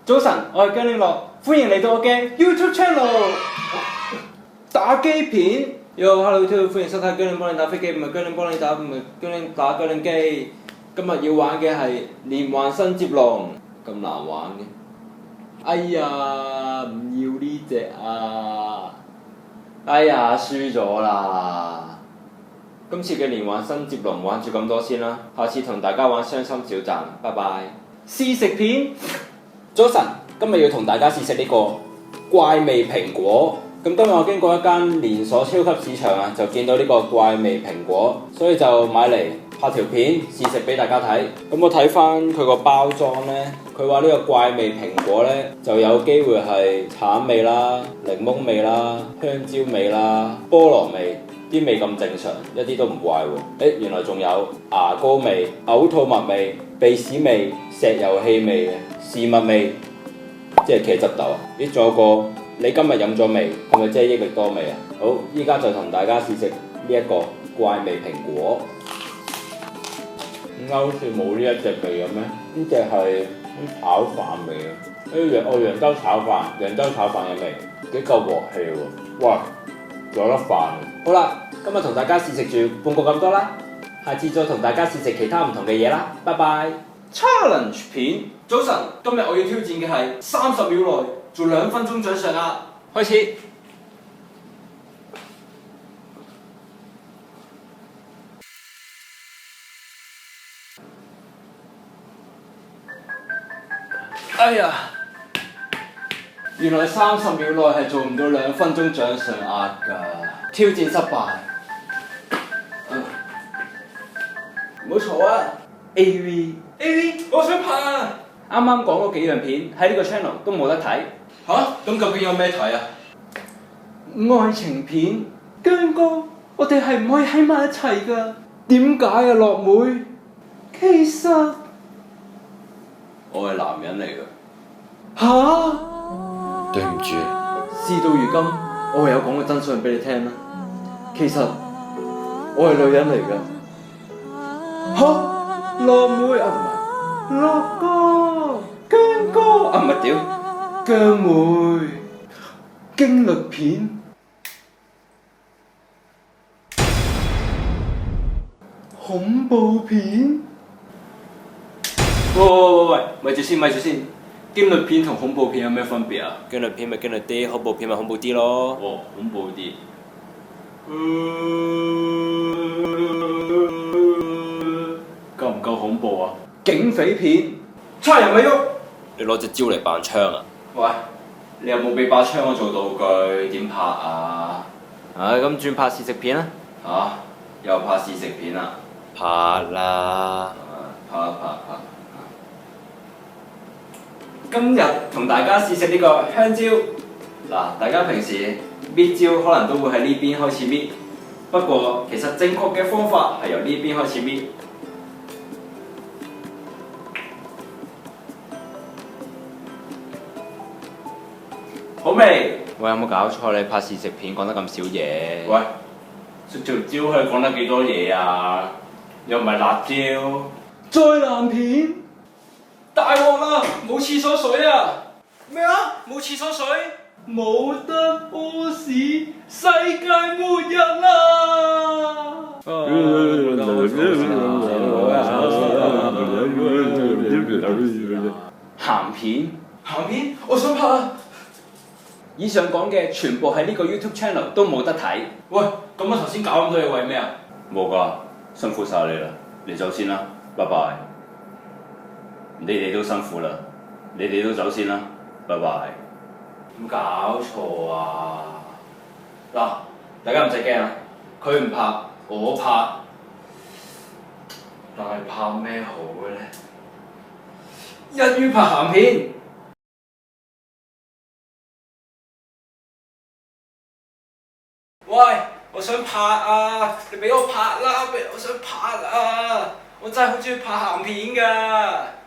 早晨，我係姜玲樂，歡迎嚟到我嘅 YouTube channel 打機片。Yo，Hello YouTube，歡迎收睇姜玲幫你打飛機，唔係姜玲幫你打，唔係姜玲打姜玲機。今日要玩嘅係連環新接龍，咁難玩嘅。哎呀，唔要呢隻啊！哎呀，輸咗啦！今次嘅連環新接龍玩住咁多先啦，下次同大家玩傷心小站，拜拜。試食片。早晨，今日要同大家試食呢個怪味蘋果。咁今日我經過一間連鎖超級市場啊，就見到呢個怪味蘋果，所以就買嚟拍條片試食俾大家睇。咁我睇翻佢個包裝呢，佢話呢個怪味蘋果呢，就有機會係橙味啦、檸檬味啦、香蕉味啦、菠蘿味，啲味咁正常，一啲都唔怪喎。原來仲有牙膏味、嘔吐物味、鼻屎味、石油氣味嘅士物味，即係茄汁豆啊！仲有個你今日飲咗未？係咪即係益力多味啊？好，依家就同大家試食呢一個怪味蘋果。點解好似冇呢一隻味嘅咩？呢隻係啲炒飯味啊！揚州炒飯，揚州炒飯嘅味幾夠鑊氣喎！哇，有得飯！好啦，今日同大家試食住半個咁多啦，下次再同大家試食其他唔同嘅嘢啦，拜拜。Challenge 片，早晨，今日我要挑戰嘅係30秒內做2分鐘掌上壓，開始。哎呀，原來30秒內係做唔到2分鐘掌上壓㗎，挑戰失敗。唔好嘈啊 ！AV，我想拍啊！啱啱講嗰幾樣片喺呢個 channel 都冇得睇。吓？咁究竟有咩睇啊？愛情片，姜哥，我哋係唔可以喺埋一齊㗎。點解啊，樂妹？其實我係男人嚟㗎。吓？對唔住，事到如今，我唯有講個真相俾你聽啦。其實我係女人嚟㗎。吓？樂妹啊，唔係樂哥，姜哥啊，唔係屌姜妹，驚慄片，恐怖片。喂，咪住先，驚慄片同恐怖片有咩分別啊？驚慄片咪驚慄啲，恐怖片咪恐怖啲咯。哦，恐怖啲。夠唔夠恐怖啊？警匪片，差人咪喐。你攞隻招嚟扮槍啊？喂，你有冇俾把槍我做道具？點拍啊？咁轉拍試食片啦。又拍試食片啊？拍啦。拍。今日同大家試食呢個香蕉。嗱，大家平時搣蕉可能都會喺呢邊開始搣，不過其實正確嘅方法係由呢邊開始搣。好味！喂，有冇搞錯？你拍試食片講得咁少嘢？喂，食條蕉可以講得幾多嘢啊？又唔係辣椒。災難片！大鑊啦！冇廁所水啊！咩啊？冇廁所水？冇得屙屎，世界末日啦！鹹片，我想拍啊！以上講嘅全部喺呢個 YouTube channel 都冇得睇。喂，咁我頭先搞咁多嘢為咩啊？冇㗎，辛苦晒你啦，你走先啦，拜拜。你哋都辛苦啦，你哋都走先啦，拜拜。點搞錯啊？嗱，大家唔使驚啊，佢唔拍，我拍。但係拍咩好咧？一於拍鹹片。喂，我想拍啊！你俾我拍啦！我想拍啊！我真係好中意拍鹹片㗎。